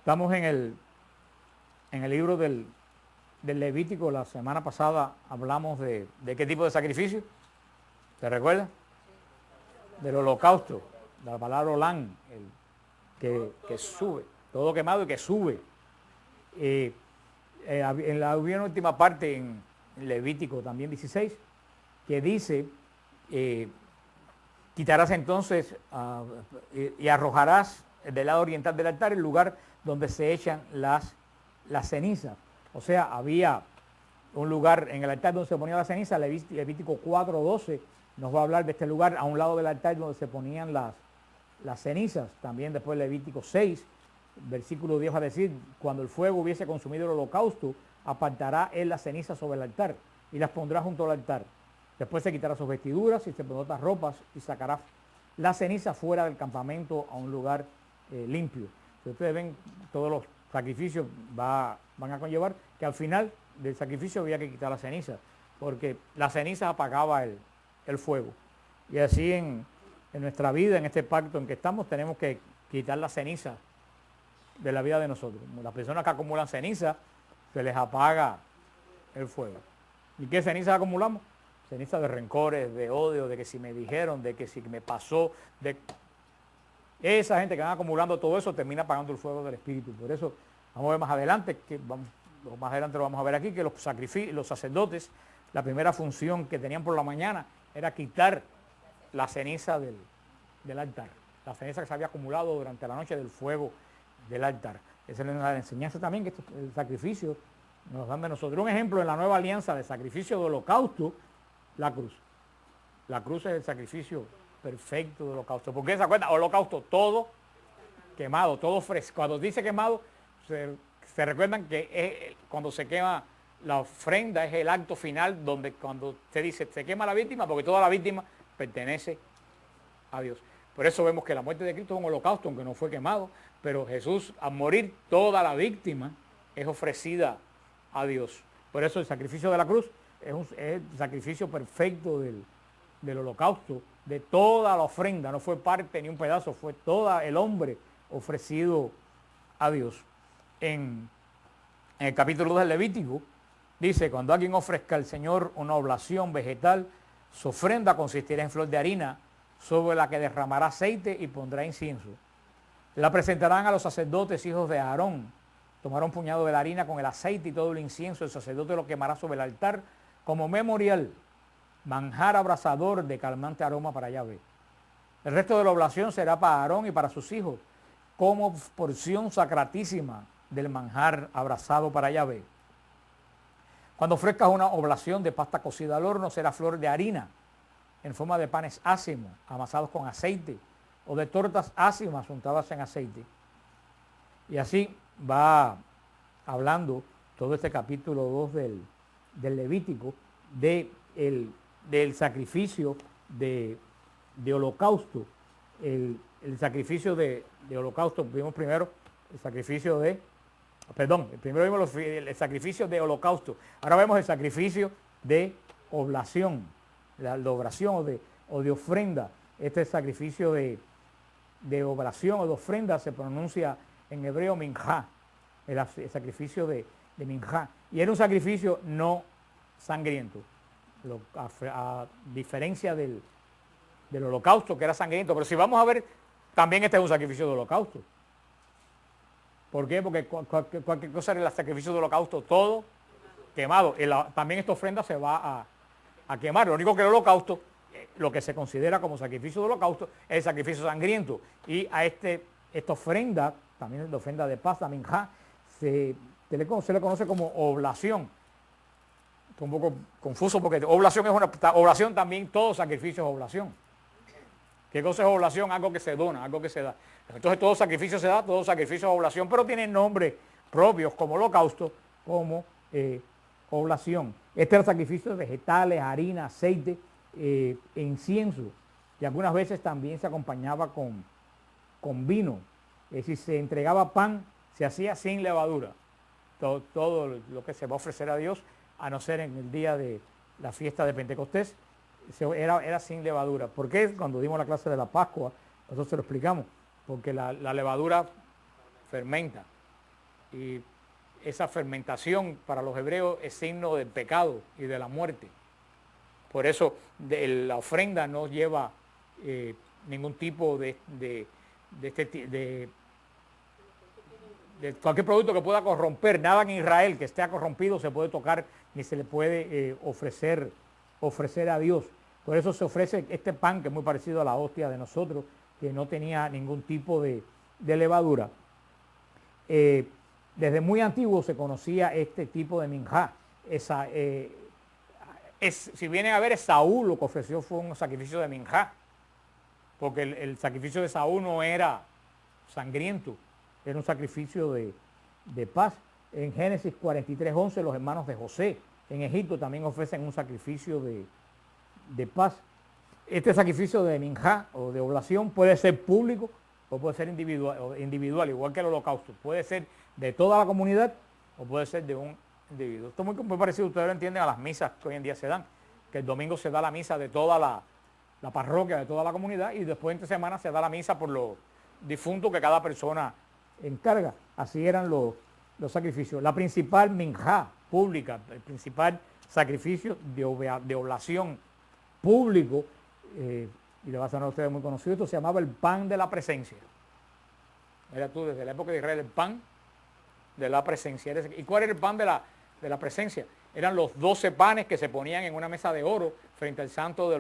Estamos en el libro del Levítico. La semana pasada hablamos de qué tipo de sacrificio. ¿Te recuerdas? Del holocausto, de la palabra olán, que sube, todo quemado y que sube. En la última parte, en Levítico también 16, que dice, quitarás entonces y arrojarás del lado oriental del altar el lugar donde se echan las cenizas. O sea, había un lugar en el altar donde se ponía la ceniza. Levítico 4:12 nos va a hablar de este lugar a un lado del altar donde se ponían las cenizas. También después Levítico 6, versículo 10 va a decir, cuando el fuego hubiese consumido el holocausto, apartará él las cenizas sobre el altar y las pondrá junto al altar. Después se quitará sus vestiduras y se pondrá otras ropas y sacará la ceniza fuera del campamento a un lugar limpio. Si ustedes ven, todos los sacrificios van a conllevar que al final del sacrificio había que quitar la ceniza, porque la ceniza apagaba el fuego. Y así en nuestra vida, en este pacto en que estamos, tenemos que quitar la ceniza de la vida de nosotros. Las personas que acumulan ceniza, se les apaga el fuego. ¿Y qué ceniza acumulamos? Ceniza de rencores, de odio, de que si me dijeron, de que si me pasó, esa gente que va acumulando todo eso termina apagando el fuego del Espíritu. Por eso vamos a ver más adelante, más adelante lo vamos a ver aquí, que los sacerdotes, la primera función que tenían por la mañana era quitar la ceniza del altar, la ceniza que se había acumulado durante la noche del fuego del altar. Esa es la enseñanza también, que el sacrificio nos dan de nosotros. Un ejemplo en la nueva alianza de sacrificio de holocausto, la cruz. La cruz es el sacrificio perfecto de holocausto. ¿Por qué se acuerda? Holocausto, todo quemado, todo fresco. Cuando dice quemado, se recuerdan que cuando se quema la ofrenda es el acto final donde cuando se dice se quema la víctima, porque toda la víctima pertenece a Dios. Por eso vemos que la muerte de Cristo es un holocausto, aunque no fue quemado, pero Jesús, al morir, toda la víctima es ofrecida a Dios. Por eso el sacrificio de la cruz es el sacrificio perfecto del holocausto, de toda la ofrenda. No fue parte ni un pedazo, fue todo el hombre ofrecido a Dios. En el capítulo 2 del Levítico dice, cuando alguien ofrezca al Señor una oblación vegetal, su ofrenda consistirá en flor de harina, sobre la que derramará aceite y pondrá incienso. La presentarán a los sacerdotes, hijos de Aarón. Tomará un puñado de la harina con el aceite y todo el incienso. El sacerdote lo quemará sobre el altar como memorial, manjar abrasador de calmante aroma para Yahvé. El resto de la oblación será para Aarón y para sus hijos, como porción sacratísima del manjar abrasado para Yahvé. Cuando ofrezcas una oblación de pasta cocida al horno, será flor de harina en forma de panes ácimos, amasados con aceite, o de tortas ácimas untadas en aceite. Y así va hablando todo este capítulo 2 del Levítico del sacrificio de holocausto. El sacrificio de holocausto, vimos primero el sacrificio primero vimos el sacrificio de holocausto, ahora vemos el sacrificio de oblación, la oblación o de ofrenda. Este sacrificio de oblación o de ofrenda se pronuncia en hebreo minjá, el sacrificio de minjá, y era un sacrificio no sangriento, a diferencia del holocausto, que era sangriento. Pero si vamos a ver, también este es un sacrificio de holocausto. ¿Por qué? Porque cualquier cosa era el sacrificio de holocausto, todo quemado. También esta ofrenda se va a quemar. Lo único que el holocausto, lo que se considera como sacrificio de holocausto, es el sacrificio sangriento. Y a esta ofrenda, también la ofrenda de paz, la minjá, se le conoce como oblación. Es un poco confuso porque oblación también, todo sacrificio es oblación. ¿Qué cosa es oblación? Algo que se dona, algo que se da. Entonces todo sacrificio se da, todo sacrificio es oblación, pero tienen nombres propios como holocausto, como oblación. Este era el sacrificio de vegetales, harina, aceite, incienso, y algunas veces también se acompañaba con vino. Es decir, se entregaba pan, se hacía sin levadura. Todo lo que se va a ofrecer a Dios, a no ser en el día de la fiesta de Pentecostés, era sin levadura. ¿Por qué? Cuando dimos la clase de la Pascua, nosotros se lo explicamos, porque la levadura fermenta. Y esa fermentación para los hebreos es signo del pecado y de la muerte. Por eso la ofrenda no lleva ningún tipo de cualquier producto que pueda corromper. Nada en Israel que esté corrompido se puede tocar ni se le puede ofrecer a Dios. Por eso se ofrece este pan que es muy parecido a la hostia de nosotros, que no tenía ningún tipo de levadura. Desde muy antiguo se conocía este tipo de minjá. Si vienen a ver, Saúl lo que ofreció fue un sacrificio de minjá, porque el sacrificio de Saúl no era sangriento, era un sacrificio de paz. En Génesis 43:11 los hermanos de José en Egipto también ofrecen un sacrificio de paz. Este sacrificio de minjá o de oblación puede ser público o puede ser individual, igual que el holocausto. Puede ser de toda la comunidad o puede ser de un individuo. Esto es muy parecido, ustedes lo entienden, a las misas que hoy en día se dan, que el domingo se da la misa de toda la parroquia, de toda la comunidad, y después entre semana se da la misa por los difuntos que cada persona encarga. Así eran los sacrificios. La principal minjá pública, el principal sacrificio de oblación público, y le va a sonar a ustedes muy conocido, esto se llamaba el pan de la presencia. Mira tú, desde la época de Israel, el pan de la presencia. ¿Y cuál era el pan de la presencia? Eran los 12 panes que se ponían en una mesa de oro frente al santo de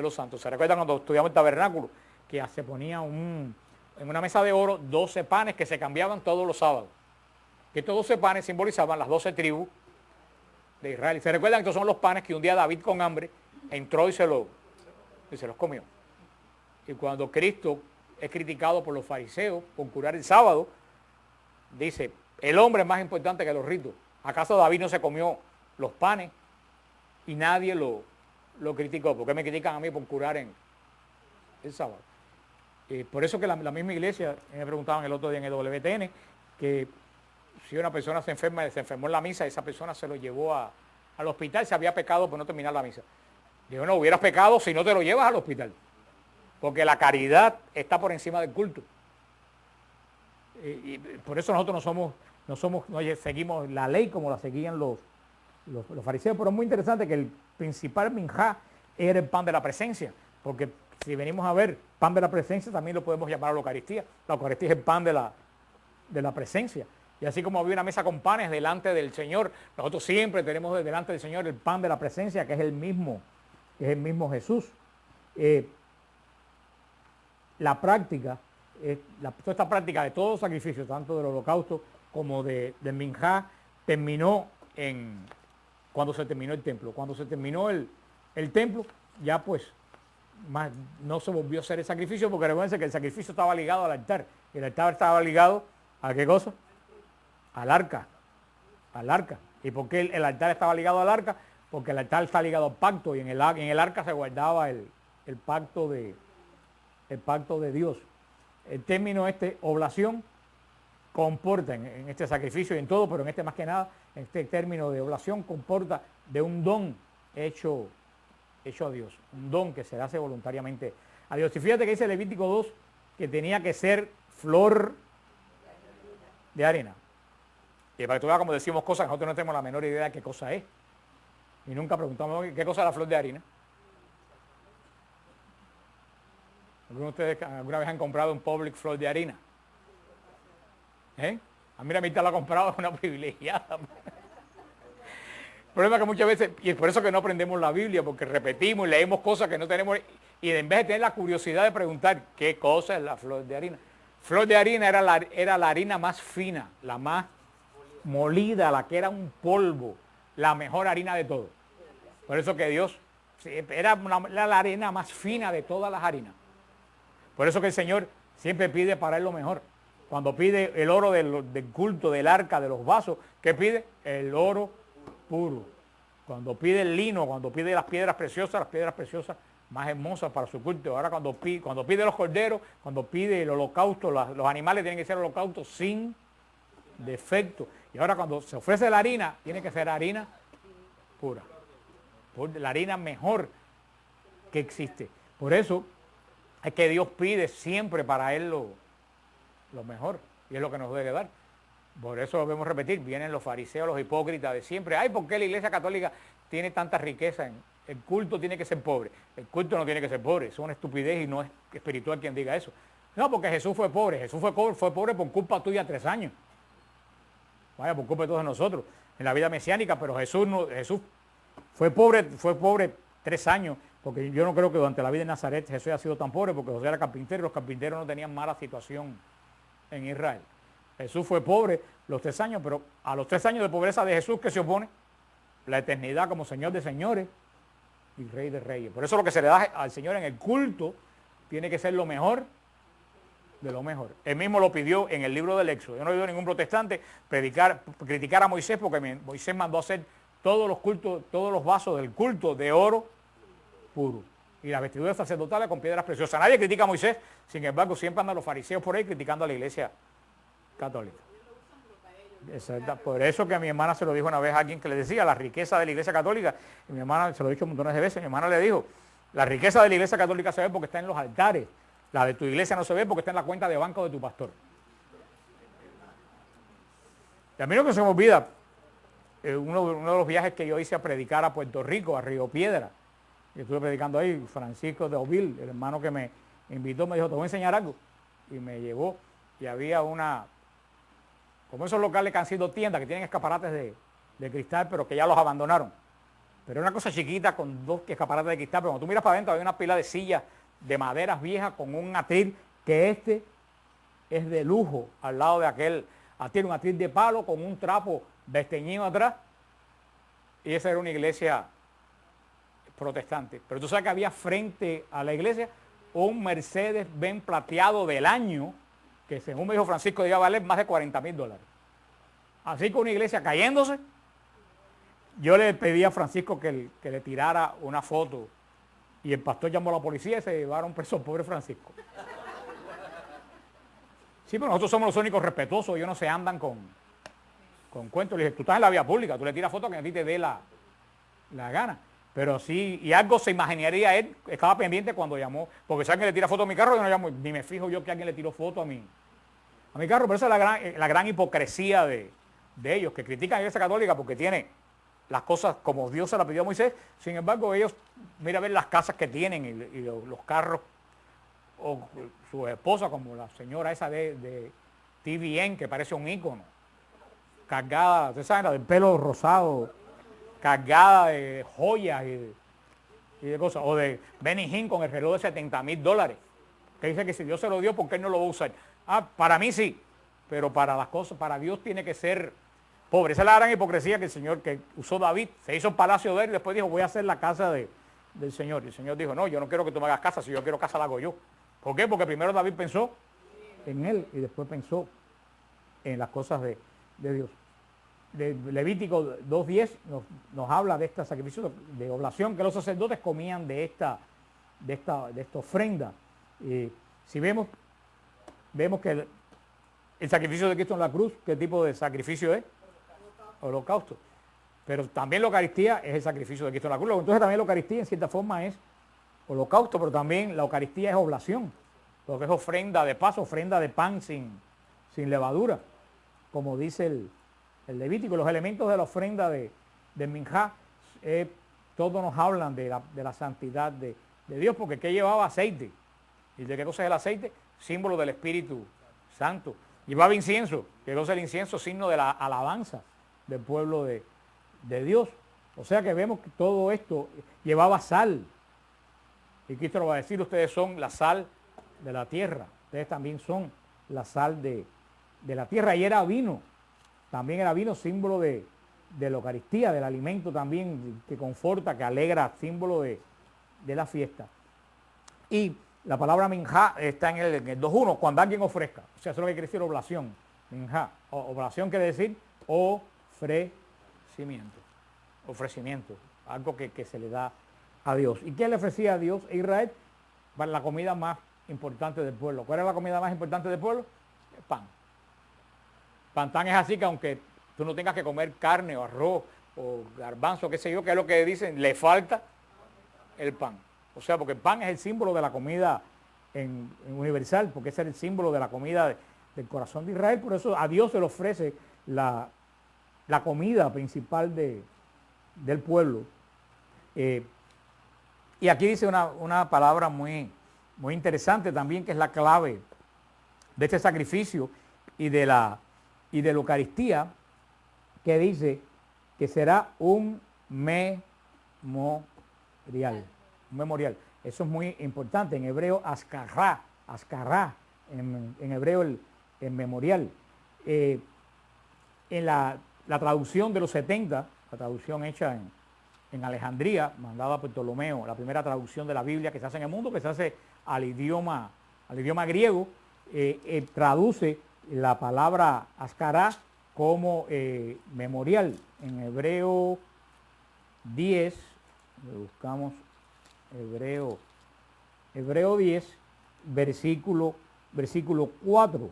los santos. ¿Se recuerdan cuando estudiamos el tabernáculo? Que se ponía en una mesa de oro 12 panes que se cambiaban todos los sábados. Que estos 12 panes simbolizaban las 12 tribus de Israel. Y se recuerdan que estos son los panes que un día David con hambre entró y se los comió. Y cuando Cristo es criticado por los fariseos por curar el sábado, dice, el hombre es más importante que los ritos. ¿Acaso David no se comió los panes? Y nadie lo criticó. ¿Por qué me critican a mí por curar en el sábado? Por eso que la misma iglesia, me preguntaban el otro día en el WTN, que si una persona se enfermó en la misa, esa persona se lo llevó al hospital, se había pecado por no terminar la misa. Digo, no, hubieras pecado si no te lo llevas al hospital. Porque la caridad está por encima del culto. Y por eso nosotros no seguimos la ley como la seguían los fariseos. Pero es muy interesante que el principal minjá era el pan de la presencia. Porque si venimos a ver, pan de la presencia también lo podemos llamar a la Eucaristía. La Eucaristía es el pan de la presencia. Y así como había una mesa con panes delante del Señor, nosotros siempre tenemos delante del Señor el pan de la presencia, que es el mismo Jesús. La práctica, toda esta práctica de todo sacrificio, tanto del holocausto como del minjá, terminó cuando se terminó el templo. Cuando se terminó el templo, ya pues no se volvió a hacer el sacrificio, porque recuerden que el sacrificio estaba ligado al altar. El altar estaba ligado ¿a qué cosa? Al arca. ¿Y por qué el altar estaba ligado al arca? Porque el altar está ligado al pacto, y en el arca se guardaba el pacto de Dios. El término oblación comporta en este sacrificio y en todo, pero en este más que nada, este término de oblación comporta de un don hecho a Dios, un don que se hace voluntariamente a Dios. Y fíjate que dice Levítico 2 que tenía que ser flor de harina. Y para que tú veas como decimos cosas, nosotros no tenemos la menor idea de qué cosa es. Y nunca preguntamos qué cosa es la flor de harina. ¿Algunos de ustedes alguna vez han comprado un Publix flor de harina? A mí la mitad la ha comprado, es una privilegiada. El problema es que muchas veces, y es por eso que no aprendemos la Biblia, porque repetimos y leemos cosas que no tenemos, y en vez de tener la curiosidad de preguntar qué cosa es la flor de harina. Flor de harina era la harina más fina, la más molida, la que era un polvo, la mejor harina de todo. Por eso que Dios era la harina más fina de todas las harinas. Por eso que el Señor siempre pide para Él lo mejor. Cuando pide el oro del culto, del arca, de los vasos, ¿qué pide? El oro puro. Cuando pide el lino, cuando pide las piedras preciosas más hermosas para su culto. Ahora cuando pide los corderos, cuando pide el holocausto, los animales tienen que ser holocaustos sin defecto. Y ahora cuando se ofrece la harina, tiene que ser harina pura. La harina mejor que existe. Por eso es que Dios pide siempre para Él lo mejor. Y es lo que nos debe dar. Por eso lo vemos repetir, vienen los fariseos, los hipócritas de siempre. Ay, ¿por qué la Iglesia Católica tiene tanta riqueza? El culto tiene que ser pobre. El culto no tiene que ser pobre, es una estupidez y no es espiritual quien diga eso. No, porque Jesús fue pobre. Jesús fue pobre por culpa tuya 3 años. Vaya, por culpa de todos nosotros en la vida mesiánica, pero Jesús fue pobre 3 años, porque yo no creo que durante la vida de Nazaret Jesús haya sido tan pobre, porque José era carpintero y los carpinteros no tenían mala situación en Israel. Jesús fue pobre los 3 años, pero a los 3 años de pobreza de Jesús, ¿qué se opone? La eternidad como Señor de señores y Rey de reyes. Por eso lo que se le da al Señor en el culto tiene que ser lo mejor de lo mejor. Él mismo lo pidió en el libro del Éxodo. Yo no he oído a ningún protestante criticar a Moisés, porque Moisés mandó a hacer todos los cultos, todos los vasos del culto de oro puro y las vestiduras sacerdotales con piedras preciosas. Nadie critica a Moisés, sin embargo siempre andan los fariseos por ahí criticando a la Iglesia Católica. Exacto. Por eso que a mi hermana se lo dijo una vez a alguien que le decía la riqueza de la Iglesia Católica, y mi hermana se lo ha dicho montones de veces, mi hermana le dijo, la riqueza de la Iglesia Católica se ve porque está en los altares, la de tu iglesia no se ve porque está en la cuenta de banco de tu pastor. Y a mí no que se me olvida, uno de los viajes que yo hice a predicar a Puerto Rico, a Río Piedra, y estuve predicando ahí, Francisco de Ovil, el hermano que me invitó, me dijo, te voy a enseñar algo, y me llevó, y había como esos locales que han sido tiendas, que tienen escaparates de cristal, pero que ya los abandonaron. Pero una cosa chiquita con 2 escaparates de cristal, pero cuando tú miras para adentro hay una pila de sillas de maderas viejas con un atril, que es de lujo, al lado de aquel atril, un atril de palo con un trapo desteñido atrás, y esa era una iglesia protestante. Pero tú sabes que había frente a la iglesia un Mercedes-Benz plateado del año, que según me dijo Francisco, iba a valer más de $40,000. Así que una iglesia cayéndose, yo le pedí a Francisco que le tirara una foto, y el pastor llamó a la policía y se llevaron preso al pobre Francisco. Sí, pero nosotros somos los únicos respetuosos, ellos no se andan con cuentos. Le dije, tú estás en la vía pública, tú le tiras fotos que a ti te dé la gana. Pero sí, y algo se imaginaría él, estaba pendiente cuando llamó, porque si alguien le tira foto a mi carro, yo no llamo, ni me fijo yo que alguien le tiró foto a mi carro, pero esa es la gran hipocresía de ellos, que critican a la Iglesia Católica porque tiene las cosas como Dios se las pidió a Moisés. Sin embargo, ellos, mira a ver las casas que tienen y los carros, o su esposa, como la señora esa de TVN, que parece un ícono, cargada, ustedes saben, la del pelo rosado, cargada de joyas y de cosas, o de Benny Hinn con el reloj de $70,000, que dice que si Dios se lo dio, ¿por qué no lo va a usar? Para mí sí, pero para las cosas, para Dios tiene que ser pobre. Esa es la gran hipocresía que el Señor, que usó David, se hizo el palacio de él y después dijo, voy a hacer la casa del Señor. Y el Señor dijo, no, yo no quiero que tú me hagas casa, si yo quiero casa la hago yo. ¿Por qué? Porque primero David pensó en él y después pensó en las cosas de Dios. De Levítico 2:10 nos habla de este sacrificio de oblación que los sacerdotes comían de esta ofrenda. Si vemos que el sacrificio de Cristo en la cruz, ¿qué tipo de sacrificio es? Holocausto. Pero también la Eucaristía es el sacrificio de Cristo en la cruz. Entonces también la Eucaristía en cierta forma es holocausto, pero también la Eucaristía es oblación, porque es ofrenda de paz, ofrenda de pan sin levadura, como dice el Levítico. Los elementos de la ofrenda de Minjá, todos nos hablan de la santidad de Dios, porque ¿qué llevaba? Aceite. ¿Y de qué cosa es el aceite? Símbolo del Espíritu Santo. Llevaba incienso. ¿Qué cosa es el incienso? Signo de la alabanza del pueblo de Dios. O sea que vemos que todo esto llevaba sal. Y Cristo lo va a decir, ustedes son la sal de la tierra. Ustedes también son la sal de la tierra. Y era vino. También era vino, símbolo de la Eucaristía, del alimento también que conforta, que alegra, símbolo de la fiesta. Y la palabra minjá está en el 2.1, cuando alguien ofrezca. O sea, eso es lo que quiere decir oblación. Minjá. Oblación quiere decir ofrecimiento. Ofrecimiento. Algo que se le da a Dios. ¿Y qué le ofrecía a Dios a Israel? Para la comida más importante del pueblo. ¿Cuál era la comida más importante del pueblo? El pan. Pan es así que aunque tú no tengas que comer carne o arroz o garbanzo, qué sé yo, que es lo que dicen, le falta el pan. O sea, porque el pan es el símbolo de la comida universal, porque ese es el símbolo de la comida del corazón de Israel, por eso a Dios se le ofrece la comida principal del pueblo. Y aquí dice una palabra muy interesante también, que es la clave de este sacrificio y de la Eucaristía, que dice que será un memorial. Un memorial. Eso es muy importante. En hebreo, ascará, en hebreo el memorial. En la traducción de los 70, la traducción hecha en Alejandría, mandada por Ptolomeo, la primera traducción de la Biblia que se hace en el mundo, que se hace al idioma griego, traduce la palabra ascará como memorial. En hebreo 10, buscamos Hebreo 10, versículo 4.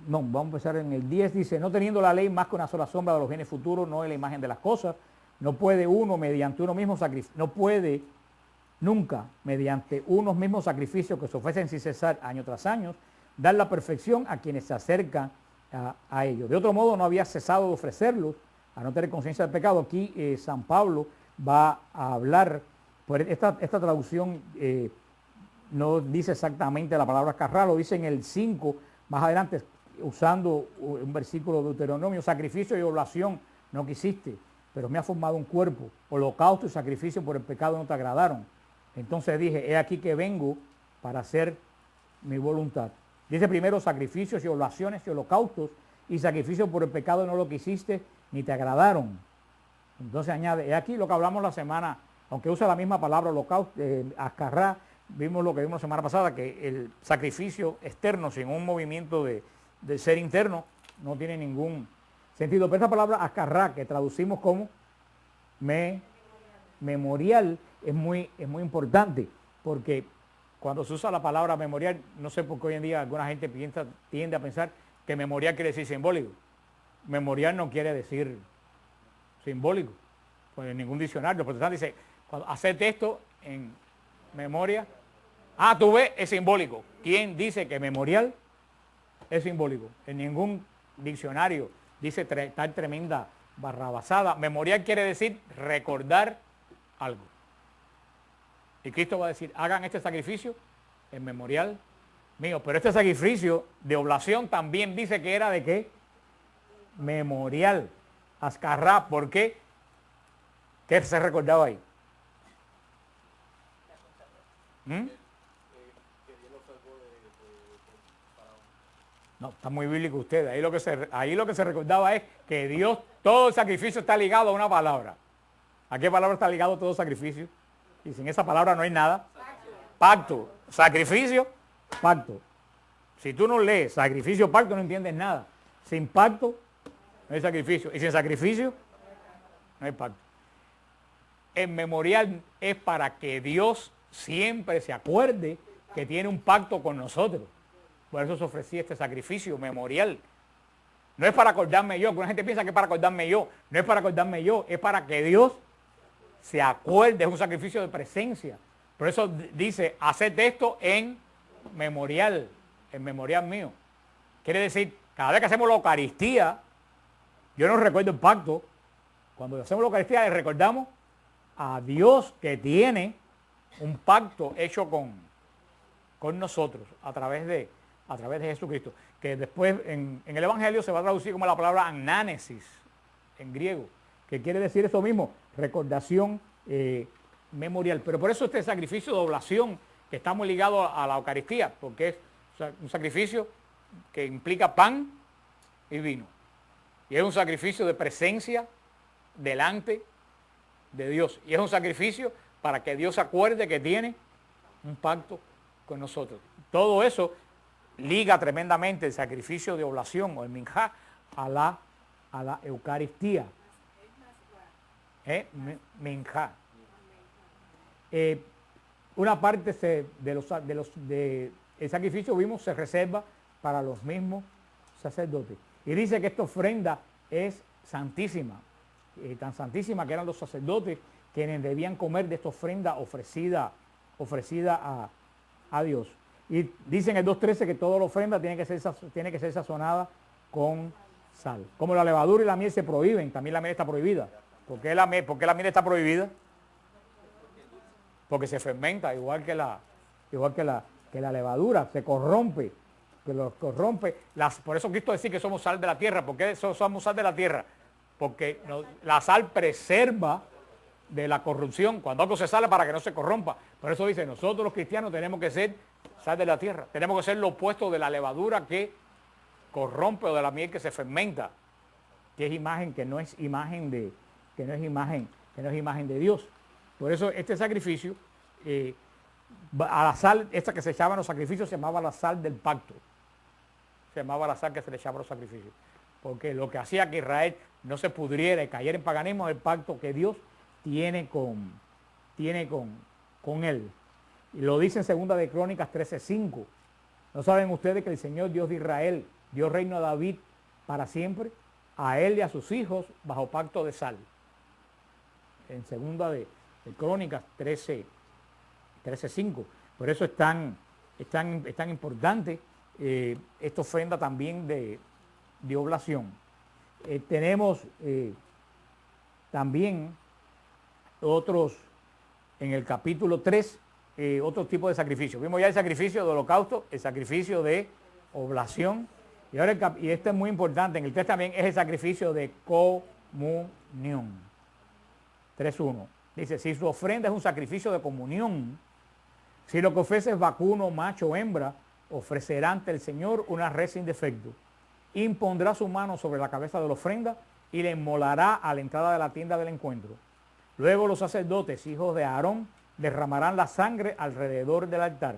Vamos a empezar en el 10, dice, no teniendo la ley más que una sola sombra de los bienes futuros, no es la imagen de las cosas, no puede uno mediante uno mismo sacrificio, no puede nunca mediante unos mismos sacrificios que se ofrecen sin cesar año tras año, dar la perfección a quienes se acercan a ellos. De otro modo no había cesado de ofrecerlos a no tener conciencia del pecado. Aquí San Pablo va a hablar, pues esta traducción no dice exactamente la palabra ascará, lo dice en el 5, más adelante, usando un versículo de Deuteronomio, sacrificio y oblación no quisiste, pero me ha formado un cuerpo, holocausto y sacrificio por el pecado no te agradaron. Entonces dije, he aquí que vengo para hacer mi voluntad. Dice primero sacrificios y oblaciones y holocaustos y sacrificios por el pecado no lo quisiste ni te agradaron. Entonces añade, he aquí lo que hablamos la semana, aunque usa la misma palabra holocausto, ascará, vimos lo que vimos la semana pasada, que el sacrificio externo sin un movimiento del ser interno no tiene ningún sentido. Pero esta palabra ascará, que traducimos como memorial, es muy importante, porque cuando se usa la palabra memorial, no sé por qué hoy en día alguna gente tiende a pensar que memorial quiere decir simbólico. Memorial no quiere decir simbólico, pues en ningún diccionario. El protestante dice, cuando hacer texto en memoria, tú ves, es simbólico. ¿Quién dice que memorial es simbólico? En ningún diccionario dice tal tremenda barrabasada. Memorial quiere decir recordar algo. Y Cristo va a decir, hagan este sacrificio en memorial mío. Pero este sacrificio de oblación también dice que era de qué? Memorial. Ascará, ¿por qué? ¿Qué se recordaba ahí? No, está muy bíblico usted. Ahí lo que se recordaba es que Dios, todo el sacrificio está ligado a una palabra. ¿A qué palabra está ligado todo sacrificio? Y sin esa palabra no hay nada. Pacto. Sacrificio, pacto. Si tú no lees sacrificio, pacto, no entiendes nada. Sin pacto, no hay sacrificio. Y sin sacrificio, no hay pacto. El memorial es para que Dios siempre se acuerde que tiene un pacto con nosotros. Por eso se ofrecía este sacrificio memorial. No es para acordarme yo, porque una gente piensa que es para acordarme yo. No es para acordarme yo, es para que Dios se acuerde, es un sacrificio de presencia. Por eso dice, haced esto en memorial mío. Quiere decir, cada vez que hacemos la Eucaristía, yo no recuerdo el pacto. Cuando hacemos la Eucaristía, le recordamos a Dios que tiene un pacto hecho con nosotros a través de Jesucristo, que después en el Evangelio se va a traducir como la palabra anánesis en griego, que quiere decir eso mismo, recordación memorial. Pero por eso este sacrificio de oblación, que está muy ligado a la Eucaristía, porque es un sacrificio que implica pan y vino. Y es un sacrificio de presencia delante de Dios. Y es un sacrificio para que Dios se acuerde que tiene un pacto con nosotros. Todo eso liga tremendamente el sacrificio de oblación o el minjá a la Eucaristía. Minjá. Una parte el sacrificio, vimos, se reserva para los mismos sacerdotes. Y dice que esta ofrenda es santísima, tan santísima que eran los sacerdotes quienes debían comer de esta ofrenda ofrecida a Dios. Y dicen en el 2.13 que toda la ofrenda tiene que ser sazonada con sal. Como la levadura y la miel se prohíben, también la miel está prohibida. ¿Por qué la miel está prohibida? Porque se fermenta, igual que la levadura, se corrompe. Por eso Cristo decía que somos sal de la tierra. ¿Por qué somos sal de la tierra? Porque la sal preserva de la corrupción. Cuando algo se sale para que no se corrompa. Por eso dice, nosotros los cristianos tenemos que ser sal de la tierra. Tenemos que ser lo opuesto de la levadura que corrompe o de la miel que se fermenta, que es imagen, que no es imagen de Dios. Por eso este sacrificio, a la sal, esta que se echaba en los sacrificios, se llamaba la sal del pacto. Se llamaba la sal que se le echaba a los sacrificios. Porque lo que hacía que Israel no se pudriera y cayera en paganismo es el pacto que Dios tiene con él. Y lo dice en 2 de Crónicas 13:5. ¿No saben ustedes que el Señor Dios de Israel dio reino a David para siempre? A él y a sus hijos bajo pacto de sal. En 2 de Crónicas 13:5. Por eso es tan importante esta ofrenda también de oblación. Tenemos también otros, en el capítulo 3, otro tipo de sacrificio. Vimos ya el sacrificio de holocausto, el sacrificio de oblación. Y ahora y esto es muy importante, en el 3 también es el sacrificio de comunión. 3.1. Dice, si su ofrenda es un sacrificio de comunión, si lo que ofrece es vacuno, macho o hembra, ofrecerá ante el Señor una res sin defecto. Impondrá su mano sobre la cabeza de la ofrenda y le inmolará a la entrada de la tienda del encuentro. Luego los sacerdotes, hijos de Aarón, derramarán la sangre alrededor del altar.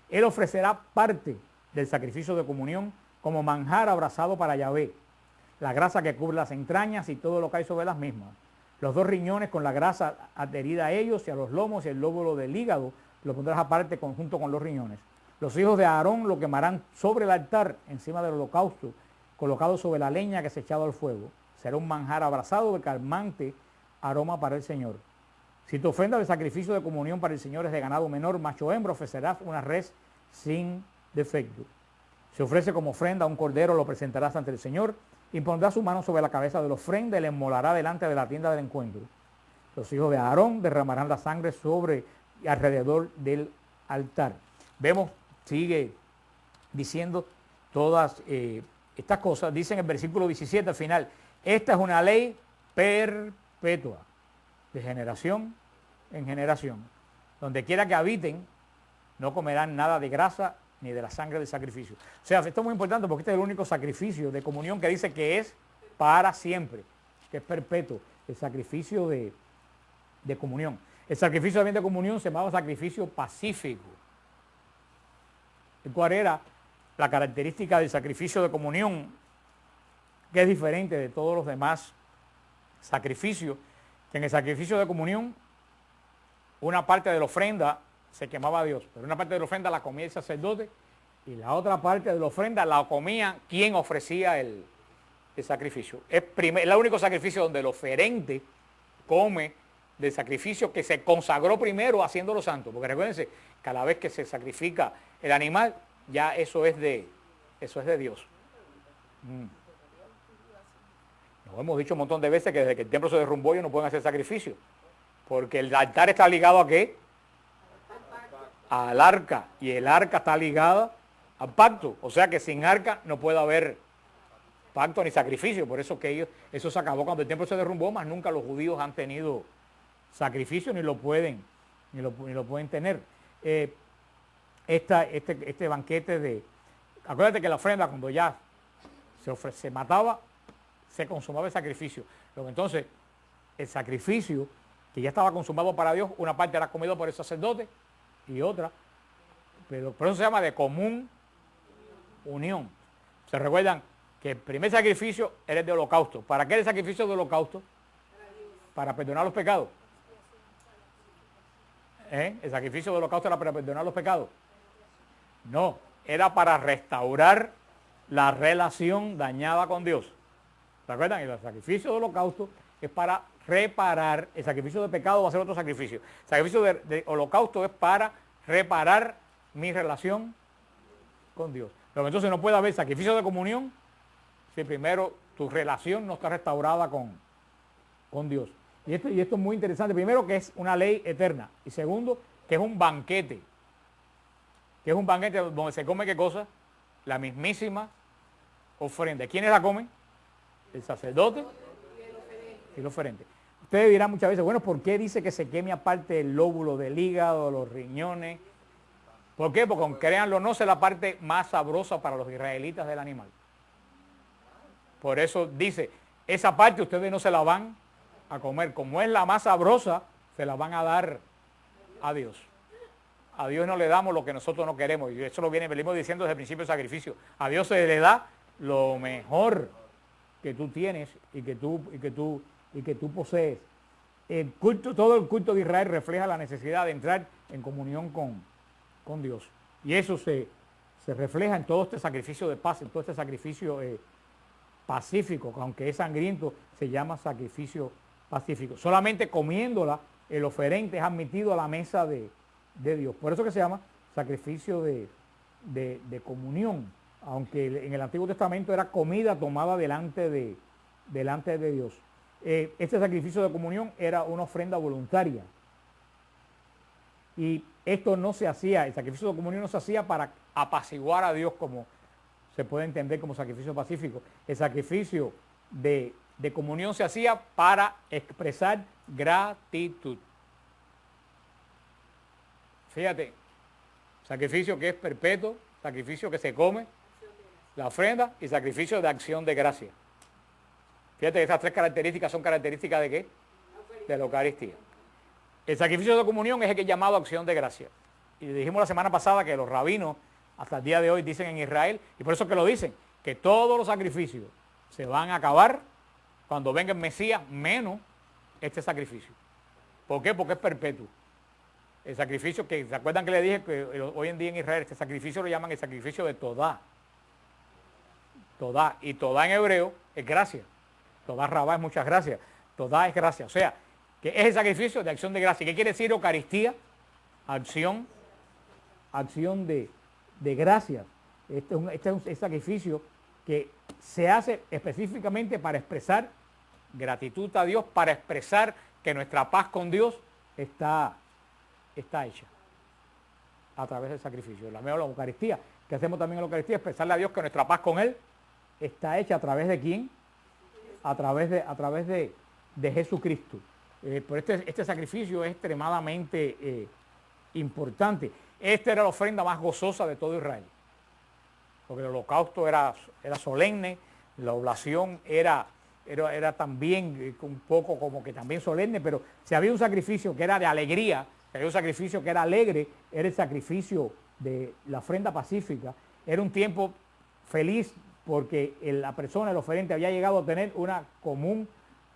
Él ofrecerá parte del sacrificio de comunión como manjar abrasado para Yahvé, la grasa que cubre las entrañas y todo lo que hay sobre las mismas. Los 2 riñones con la grasa adherida a ellos y a los lomos y el lóbulo del hígado lo pondrás aparte junto con los riñones. Los hijos de Aarón lo quemarán sobre el altar encima del holocausto, colocado sobre la leña que se echaba al fuego. Será un manjar abrasado de calmante aroma para el Señor. Si tu ofrenda de sacrificio de comunión para el Señor es de ganado menor, macho o hembra, ofrecerás una res sin defecto. Si ofrece como ofrenda un cordero, lo presentarás ante el Señor, y pondrá su mano sobre la cabeza de la ofrenda y le inmolará delante de la tienda del encuentro. Los hijos de Aarón derramarán la sangre sobre y alrededor del altar. Vemos, sigue diciendo todas estas cosas. Dice en el versículo 17 al final, esta es una ley perpetua, de generación en generación. Donde quiera que habiten, no comerán nada de grasa ni de la sangre del sacrificio. O sea, esto es muy importante porque este es el único sacrificio de comunión que dice que es para siempre, que es perpetuo, el sacrificio de comunión. El sacrificio también de comunión se llamaba sacrificio pacífico. ¿Cuál era la característica del sacrificio de comunión? Que es diferente de todos los demás sacrificios. Que en el sacrificio de comunión, una parte de la ofrenda se quemaba a Dios, pero una parte de la ofrenda la comía el sacerdote y la otra parte de la ofrenda la comía quien ofrecía el sacrificio. Es el único sacrificio donde el oferente come del sacrificio que se consagró primero haciéndolo santo, porque recuérdense, cada vez que se sacrifica el animal, ya eso es de Dios. Nos hemos dicho un montón de veces que desde que el templo se derrumbó ellos no pueden hacer sacrificio, porque el altar está ligado ¿a qué? Al arca, y el arca está ligada al pacto, o sea que sin arca no puede haber pacto ni sacrificio. Por eso que eso se acabó cuando el templo se derrumbó, más nunca los judíos han tenido sacrificio ni lo pueden tener. Este banquete acuérdate que la ofrenda cuando ya se mataba, se consumaba el sacrificio. Luego entonces el sacrificio que ya estaba consumado para Dios, una parte era comido por el sacerdote y otra, pero por eso se llama de común unión. ¿Se recuerdan que el primer sacrificio era el de holocausto? ¿Para qué era el sacrificio de holocausto? Para perdonar los pecados. El sacrificio de holocausto era para perdonar los pecados. No, era para restaurar la relación dañada con Dios. ¿Se acuerdan? El sacrificio de holocausto es para reparar. El sacrificio de pecado va a ser otro sacrificio. El sacrificio de holocausto es para reparar mi relación con Dios. Pero entonces no puede haber sacrificio de comunión si primero tu relación no está restaurada con Dios. Y esto es muy interesante. Primero, que es una ley eterna. Y segundo, que es un banquete. Que es un banquete donde se come, ¿qué cosa? La mismísima ofrenda. ¿Quiénes la comen? El sacerdote y el oferente. Ustedes dirán muchas veces, bueno, ¿por qué dice que se queme aparte el lóbulo del hígado, los riñones? ¿Por qué? Porque, créanlo, no es la parte más sabrosa para los israelitas del animal. Por eso dice, esa parte ustedes no se la van a comer. Como es la más sabrosa, se la van a dar a Dios. A Dios no le damos lo que nosotros no queremos. Y eso lo venimos diciendo desde el principio del sacrificio. A Dios se le da lo mejor que tú tienes y que tú posees. El culto, todo el culto de Israel refleja la necesidad de entrar en comunión con Dios. Y eso se refleja en todo este sacrificio de paz, en todo este sacrificio pacífico, que aunque es sangriento, se llama sacrificio pacífico. Solamente comiéndola, el oferente es admitido a la mesa de Dios. Por eso que se llama sacrificio de comunión, aunque en el Antiguo Testamento era comida tomada delante de Dios. Este sacrificio de comunión era una ofrenda voluntaria. Y esto no se hacía, el sacrificio de comunión no se hacía para apaciguar a Dios, como se puede entender como sacrificio pacífico. El sacrificio de comunión se hacía para expresar gratitud. Fíjate, sacrificio que es perpetuo, sacrificio que se come, la ofrenda y sacrificio de acción de gracia. Fíjate, estas tres características son características ¿de qué? De la Eucaristía. El sacrificio de comunión es el que es llamado acción de gracia. Y dijimos la semana pasada que los rabinos hasta el día de hoy dicen en Israel, y por eso que lo dicen, que todos los sacrificios se van a acabar cuando venga el Mesías, menos este sacrificio. ¿Por qué? Porque es perpetuo. El sacrificio que, ¿se acuerdan que le dije que hoy en día en Israel este sacrificio lo llaman el sacrificio de Todá? Todá, y Todá en hebreo es gracia. Todá Rabá es muchas gracias. Todá es gracia. O sea, que es el sacrificio de acción de gracia. ¿Qué quiere decir Eucaristía? Acción de gracias. Este es un sacrificio que se hace específicamente para expresar gratitud a Dios, para expresar que nuestra paz con Dios está hecha a través del sacrificio. La Eucaristía, que hacemos también en la Eucaristía, expresarle a Dios que nuestra paz con Él está hecha a través de ¿quién? A través de Jesucristo. Por este sacrificio es extremadamente importante. Esta era la ofrenda más gozosa de todo Israel. Porque el holocausto era solemne, la oblación era también un poco como que también solemne, pero si había un sacrificio que era de alegría, si había un sacrificio que era alegre, era el sacrificio de la ofrenda pacífica. Era un tiempo feliz porque la persona, el oferente, había llegado a tener una común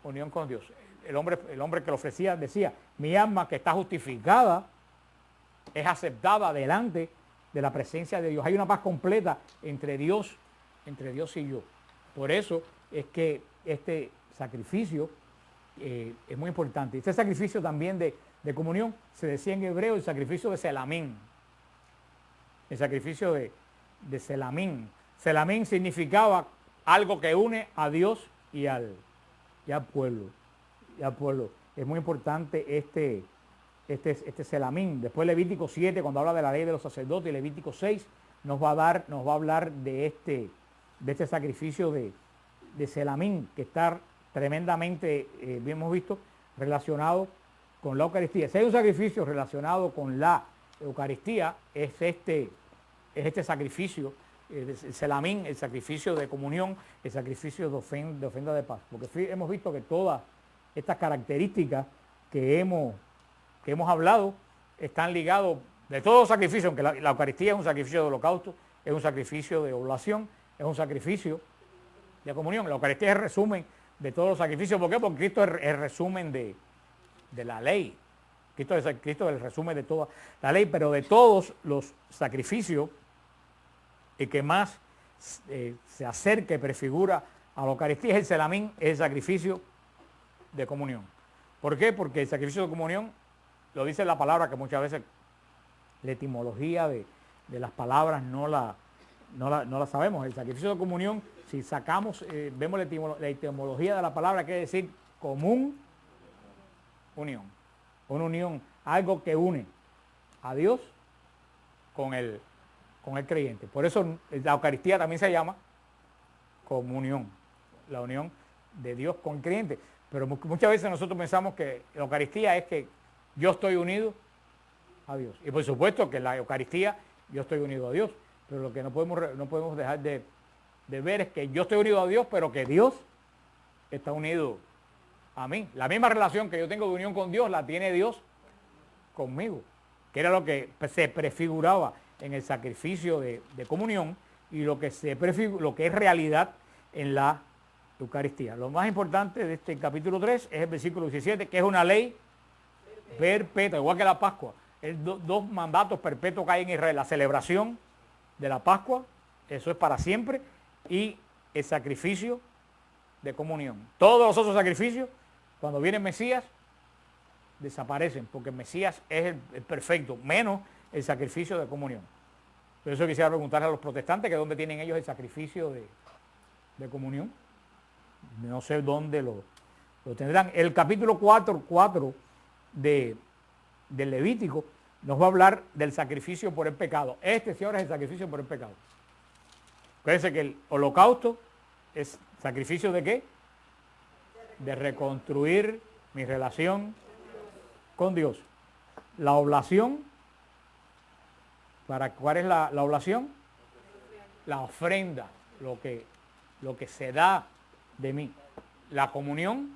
unión con Dios. El hombre que lo ofrecía decía, mi alma que está justificada es aceptada delante de la presencia de Dios. Hay una paz completa entre Dios y yo. Por eso es que este sacrificio es muy importante. Este sacrificio también de comunión se decía en hebreo el sacrificio de Selamín. El sacrificio de Selamín. Selamín significaba algo que une a Dios y al pueblo. Es muy importante este Selamín. Después Levítico 7, cuando habla de la ley de los sacerdotes, y Levítico 6 nos va a hablar de este sacrificio de Selamín, que está tremendamente, bien hemos visto, relacionado con la Eucaristía. Si hay un sacrificio relacionado con la Eucaristía, es este sacrificio, el Selamín, el sacrificio de comunión, el sacrificio de ofrenda de paz. Porque hemos visto que todas estas características que hemos hablado están ligados de todos los sacrificios, aunque la Eucaristía es un sacrificio de holocausto, es un sacrificio de oblación, es un sacrificio de comunión. La Eucaristía es el resumen de todos los sacrificios. ¿Por qué? Porque Cristo es el resumen de la ley. Cristo es el resumen de toda la ley, pero de todos los sacrificios, el que más se acerca y prefigura a la Eucaristía es el Selamín, es el sacrificio de comunión. ¿Por qué? Porque el sacrificio de comunión lo dice la palabra, que muchas veces la etimología de las palabras no la no la sabemos. El sacrificio de comunión, si sacamos, vemos la etimología de la palabra, quiere decir común unión. Una unión, algo que une a Dios con el creyente. Por eso la Eucaristía también se llama comunión, la unión de Dios con el creyente. Pero muchas veces nosotros pensamos que la Eucaristía es que yo estoy unido a Dios. Y por supuesto que en la Eucaristía yo estoy unido a Dios. Pero lo que no podemos dejar de ver es que yo estoy unido a Dios, pero que Dios está unido a mí. La misma relación que yo tengo de unión con Dios la tiene Dios conmigo, que era lo que se prefiguraba en el sacrificio de comunión y lo que es realidad en la Eucaristía. Lo más importante de este capítulo 3 es el versículo 17, que es una ley perpetua, igual que la Pascua. Dos mandatos perpetuos que hay en Israel: la celebración de la Pascua, eso es para siempre, y el sacrificio de comunión. Todos los otros sacrificios, cuando viene el Mesías, desaparecen, porque el Mesías es el perfecto, menos el sacrificio de comunión. Por eso quisiera preguntarle a los protestantes que dónde tienen ellos el sacrificio de comunión. No sé dónde lo tendrán. El capítulo 4 del Levítico nos va a hablar del sacrificio por el pecado. Sí ahora es el sacrificio por el pecado. Acuérdense que el holocausto es sacrificio ¿de qué? De reconstruir mi relación con Dios. La oblación, ¿cuál es la oblación? La ofrenda, lo que se da de mí. La comunión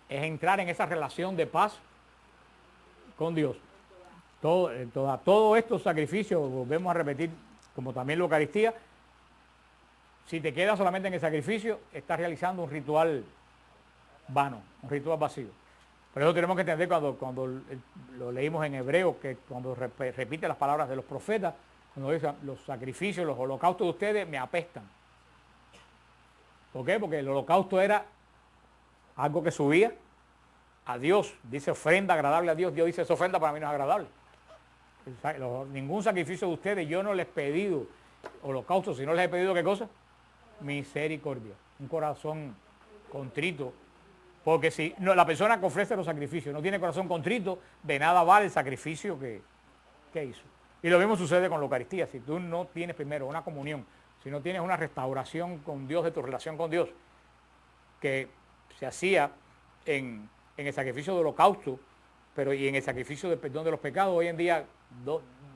es entrar en esa relación de paz con Dios. Todos estos sacrificios, volvemos a repetir, como también la Eucaristía, si te quedas solamente en el sacrificio, estás realizando un ritual vano, un ritual vacío. Por eso tenemos que entender cuando lo leímos en hebreo, que cuando repite las palabras de los profetas, cuando dice los sacrificios, los holocaustos de ustedes me apestan. ¿Por qué? Porque el holocausto era algo que subía a Dios. Dice ofrenda agradable a Dios. Dios dice esa ofrenda para mí no es agradable. Ningún sacrificio de ustedes, yo no les he pedido holocausto, sino les he pedido ¿qué cosa? Misericordia. Un corazón contrito. Porque si la persona que ofrece los sacrificios no tiene corazón contrito, de nada vale el sacrificio que hizo. Y lo mismo sucede con la Eucaristía. Si tú no tienes primero una comunión, si no tienes una restauración con Dios, de tu relación con Dios, que se hacía en el sacrificio de holocausto, pero y en el sacrificio de perdón de los pecados, hoy en día,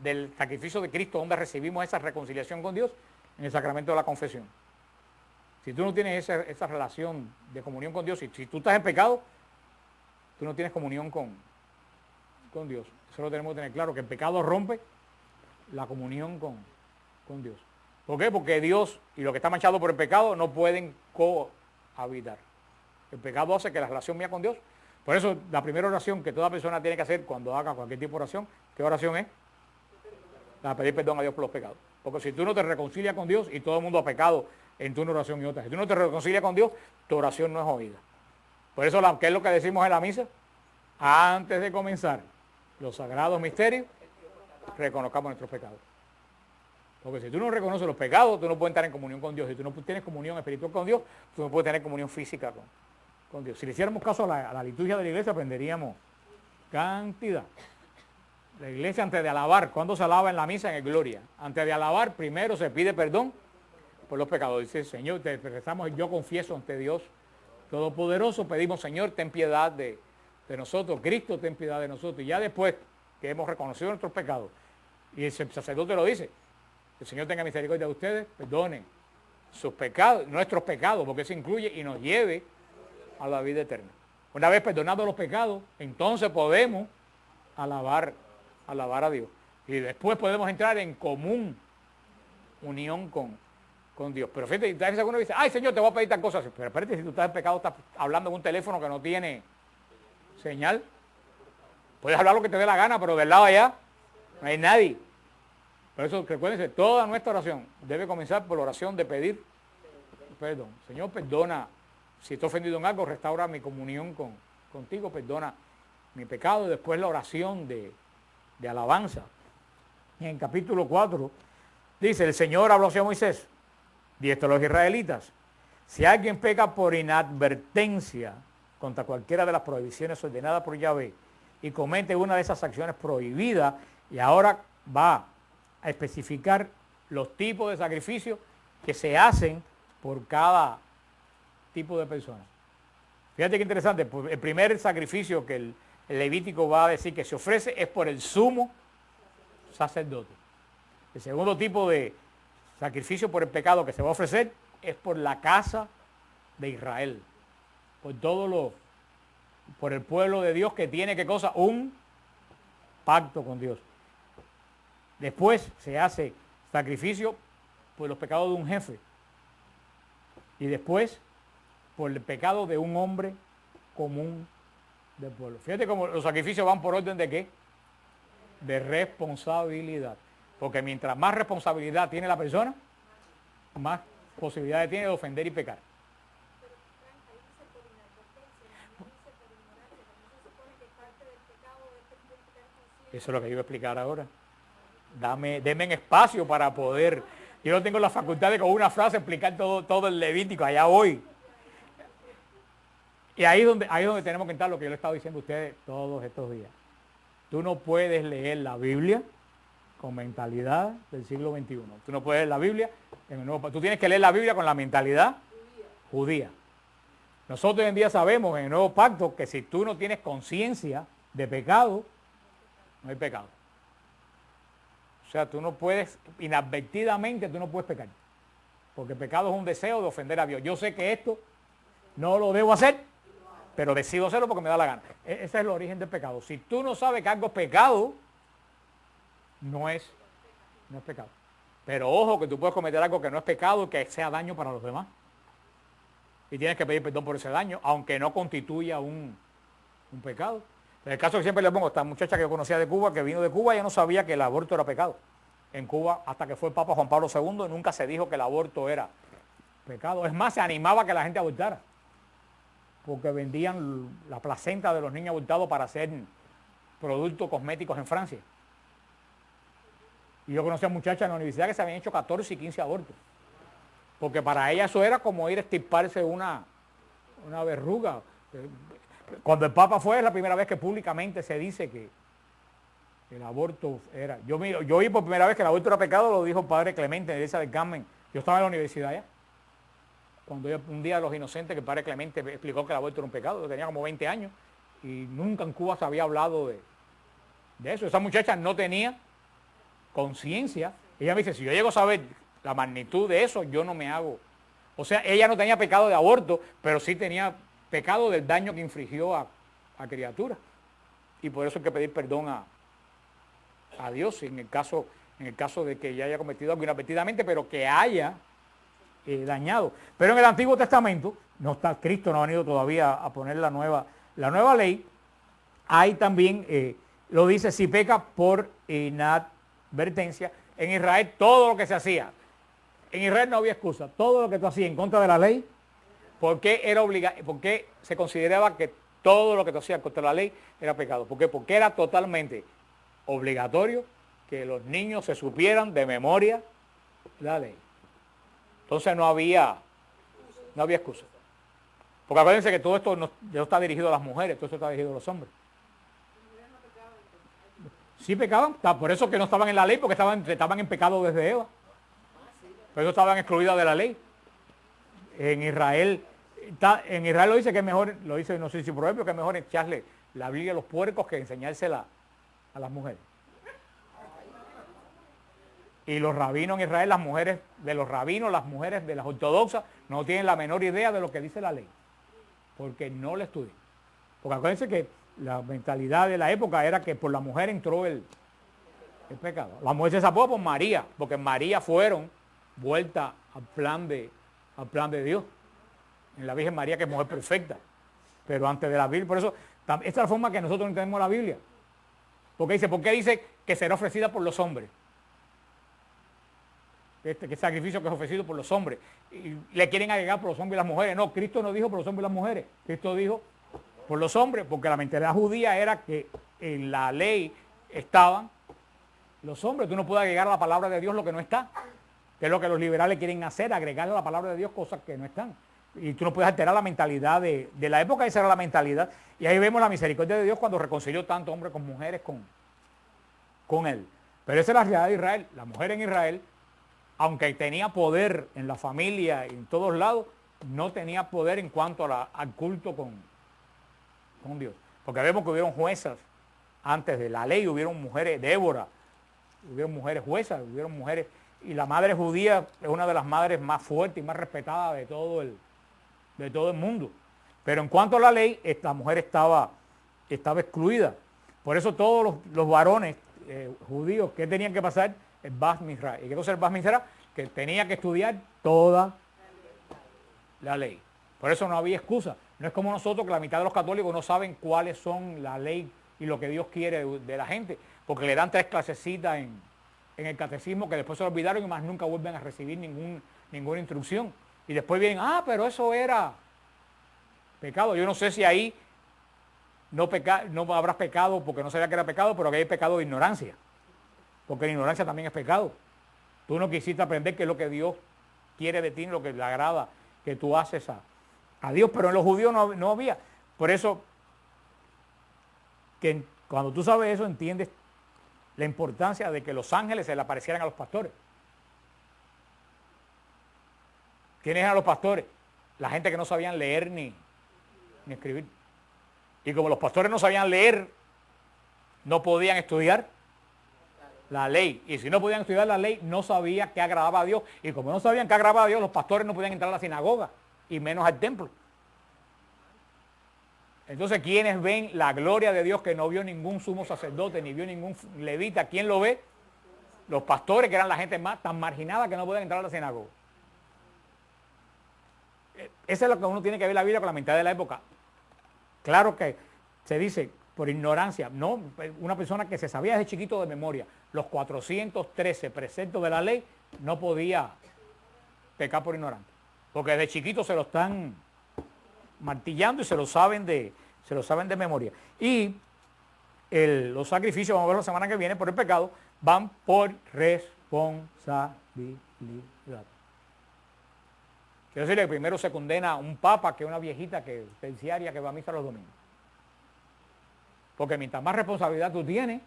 del sacrificio de Cristo, donde recibimos esa reconciliación con Dios, en el sacramento de la confesión. Si tú no tienes esa relación de comunión con Dios, si tú estás en pecado, tú no tienes comunión con Dios. Eso lo tenemos que tener claro, que el pecado rompe la comunión con Dios. ¿Por qué? Porque Dios y lo que está manchado por el pecado no pueden cohabitar. El pecado hace que la relación mía con Dios. Por eso la primera oración que toda persona tiene que hacer cuando haga cualquier tipo de oración, ¿qué oración es? La de pedir perdón a Dios por los pecados. Porque si tú no te reconcilias con Dios, y todo el mundo ha pecado entre una oración y otra, si tú no te reconcilias con Dios, tu oración no es oída. Por eso, ¿qué es lo que decimos en la misa? Antes de comenzar los sagrados misterios, reconozcamos nuestros pecados. Porque si tú no reconoces los pecados, tú no puedes estar en comunión con Dios. Si tú no tienes comunión espiritual con Dios, tú no puedes tener comunión física con Dios. Si le hiciéramos caso a la liturgia de la iglesia, aprenderíamos cantidad. La iglesia, antes de alabar, ¿cuándo se alaba en la misa? En el Gloria. Antes de alabar, primero se pide perdón por los pecados. Dice, Señor, te rezamos, yo confieso ante Dios Todopoderoso, pedimos, Señor, ten piedad de nosotros, Cristo, ten piedad de nosotros. Y ya después que hemos reconocido nuestros pecados, y el sacerdote lo dice, el Señor tenga misericordia de ustedes, perdone sus pecados, nuestros pecados, porque eso incluye y nos lleve a la vida eterna. Una vez perdonados los pecados, entonces podemos alabar a Dios. Y después podemos entrar en común unión con Dios. Pero fíjate, a veces alguno dice, ay Señor, te voy a pedir tal cosa. Pero espérate, si tú estás en pecado, estás hablando en un teléfono que no tiene señal. Puedes hablar lo que te dé la gana, pero del lado allá no hay nadie. Por eso, recuérdense, toda nuestra oración debe comenzar por la oración de pedir perdón. Señor, perdona, si estoy ofendido en algo, restaura mi comunión contigo, perdona mi pecado. Y después la oración de alabanza. En el capítulo 4 Dice, el Señor habló hacia Moisés, y esto a los israelitas. Si alguien peca por inadvertencia contra cualquiera de las prohibiciones ordenadas por Yahvé y comete una de esas acciones prohibidas, y ahora va a especificar los tipos de sacrificios que se hacen por cada tipo de persona. Fíjate qué interesante, el primer sacrificio que el Levítico va a decir que se ofrece es por el sumo sacerdote. El segundo tipo de sacrificio por el pecado que se va a ofrecer es por la casa de Israel, por el pueblo de Dios que tiene, ¿qué cosa? Un pacto con Dios. Después se hace sacrificio por los pecados de un jefe y después por el pecado de un hombre común del pueblo. Fíjate cómo los sacrificios van por orden de ¿qué? De responsabilidad. Porque mientras más responsabilidad tiene la persona, más posibilidades tiene de ofender y pecar. Eso es lo que yo voy a explicar ahora. Denme espacio para poder. Yo no tengo la facultad de con una frase explicar todo el Levítico, allá voy. Y ahí es donde tenemos que entrar lo que yo le he estado diciendo a ustedes todos estos días. Tú no puedes leer la Biblia con mentalidad del siglo XXI. Tú no puedes leer la Biblia en el nuevo pacto. Tú tienes que leer la Biblia con la mentalidad judía. Nosotros hoy en día sabemos en el nuevo pacto que si tú no tienes conciencia de pecado, no hay pecado. O sea, tú no puedes, inadvertidamente tú no puedes pecar. Porque pecado es un deseo de ofender a Dios. Yo sé que esto no lo debo hacer, pero decido hacerlo porque me da la gana. Ese es el origen del pecado. Si tú no sabes que algo es pecado, no es pecado. Pero ojo que tú puedes cometer algo que no es pecado y que sea daño para los demás. Y tienes que pedir perdón por ese daño, aunque no constituya un pecado. En el caso que siempre le pongo, esta muchacha que yo conocía de Cuba, que vino de Cuba, ella no sabía que el aborto era pecado. En Cuba, hasta que fue el Papa Juan Pablo II, nunca se dijo que el aborto era pecado. Es más, se animaba a que la gente abortara. Porque vendían la placenta de los niños abortados para hacer productos cosméticos en Francia. Y yo conocí a muchachas en la universidad que se habían hecho 14 y 15 abortos. Porque para ella eso era como ir a extirparse una verruga. Cuando el Papa fue, es la primera vez que públicamente se dice que el aborto era. Yo oí por primera vez que el aborto era pecado, lo dijo el padre Clemente de la Iglesia del Carmen. Yo estaba en la universidad ya. Cuando un día de los inocentes que el padre Clemente explicó que el aborto era un pecado, yo tenía como 20 años y nunca en Cuba se había hablado de eso. Esa muchacha no tenía conciencia. Ella me dice, si yo llego a saber la magnitud de eso, yo no me hago. O sea, ella no tenía pecado de aborto, pero sí tenía pecado del daño que infligió a criaturas. Y por eso hay que pedir perdón a Dios en el caso de que ella haya cometido algo inadvertidamente, pero que haya dañado. Pero en el Antiguo Testamento, Cristo no ha venido todavía a poner la nueva ley. Ahí también lo dice, si peca por inadvertencia. En Israel todo lo que se hacía, en Israel no había excusa. Todo lo que tú hacías en contra de la ley, ¿por qué se consideraba que todo lo que tú hacías en contra de la ley era pecado? ¿Por qué? Porque era totalmente obligatorio que los niños se supieran de memoria la ley. Entonces no había excusa. Porque acuérdense que todo esto no está dirigido a las mujeres, todo esto está dirigido a los hombres. Sí pecaban, por eso que no estaban en la ley, porque estaban en pecado desde Eva. Por eso estaban excluidas de la ley. En Israel lo dice que es mejor, lo dice, no sé si proverbio, que es mejor echarle la Biblia a los puercos que enseñársela a las mujeres. Y los rabinos en Israel, las mujeres de los rabinos, las mujeres de las ortodoxas, no tienen la menor idea de lo que dice la ley, porque no la estudian. Porque acuérdense que la mentalidad de la época era que por la mujer entró el pecado. La mujer se salvó por María, porque María fueron vuelta al plan de Dios. En la Virgen María, que es mujer perfecta. Pero antes de la Biblia, por eso, esta es la forma que nosotros entendemos la Biblia. Porque ¿por qué dice que será ofrecida por los hombres? Que sacrificio que es ofrecido por los hombres. Y le quieren agregar por los hombres y las mujeres. No, Cristo no dijo por los hombres y las mujeres. Cristo dijo por los hombres, porque la mentalidad judía era que en la ley estaban los hombres. Tú no puedes agregar a la palabra de Dios lo que no está, que es lo que los liberales quieren hacer, agregarle a la palabra de Dios cosas que no están. Y tú no puedes alterar la mentalidad de la época, esa era la mentalidad. Y ahí vemos la misericordia de Dios cuando reconcilió tanto hombres con mujeres con él. Pero esa es la realidad de Israel. La mujer en Israel, aunque tenía poder en la familia y en todos lados, no tenía poder en cuanto al culto con Dios. Porque vemos que hubieron juezas antes de la ley, hubieron mujeres, Débora, hubieron mujeres juezas, hubieron mujeres, y la madre judía es una de las madres más fuertes y más respetadas de todo el mundo. Pero en cuanto a la ley, la mujer estaba excluida. Por eso todos los varones judíos, ¿qué tenían que pasar? El Bas Mizra. ¿Y qué cosa es el Bas Mizra? Que tenía que estudiar toda la ley. Por eso no había excusa. No es como nosotros, que la mitad de los católicos no saben cuáles son la ley y lo que Dios quiere de la gente, porque le dan 3 clasecitas en el catecismo que después se olvidaron y más nunca vuelven a recibir ninguna instrucción. Y después vienen, pero eso era pecado. Yo no sé si ahí no habrás pecado porque no sabía que era pecado, pero que hay pecado de ignorancia, porque la ignorancia también es pecado. Tú no quisiste aprender qué es lo que Dios quiere de ti, lo que le agrada que tú haces a Dios, pero en los judíos no había. Por eso, que cuando tú sabes eso, entiendes la importancia de que los ángeles se le aparecieran a los pastores. ¿Quiénes eran los pastores? La gente que no sabían leer ni escribir. Y como los pastores no sabían leer, no podían estudiar la ley. Y si no podían estudiar la ley, no sabían qué agradaba a Dios. Y como no sabían qué agradaba a Dios, los pastores no podían entrar a la sinagoga, y menos al templo. Entonces, ¿quiénes ven la gloria de Dios que no vio ningún sumo sacerdote, ni vio ningún levita? ¿Quién lo ve? Los pastores, que eran la gente tan marginada que no podían entrar a la sinagoga. Eso es lo que uno tiene que ver la Biblia con la mentalidad de la época. Claro que se dice por ignorancia, no, una persona que se sabía desde chiquito de memoria los 413 preceptos de la ley no podía pecar por ignorante, porque desde chiquito se lo están martillando y se lo saben de memoria. Y los sacrificios, vamos a ver la semana que viene, por el pecado, van por responsabilidad. Quiero decirle que primero se condena a un papa que una viejita terciaria que va a misa los domingos. Porque mientras más responsabilidad tú tienes,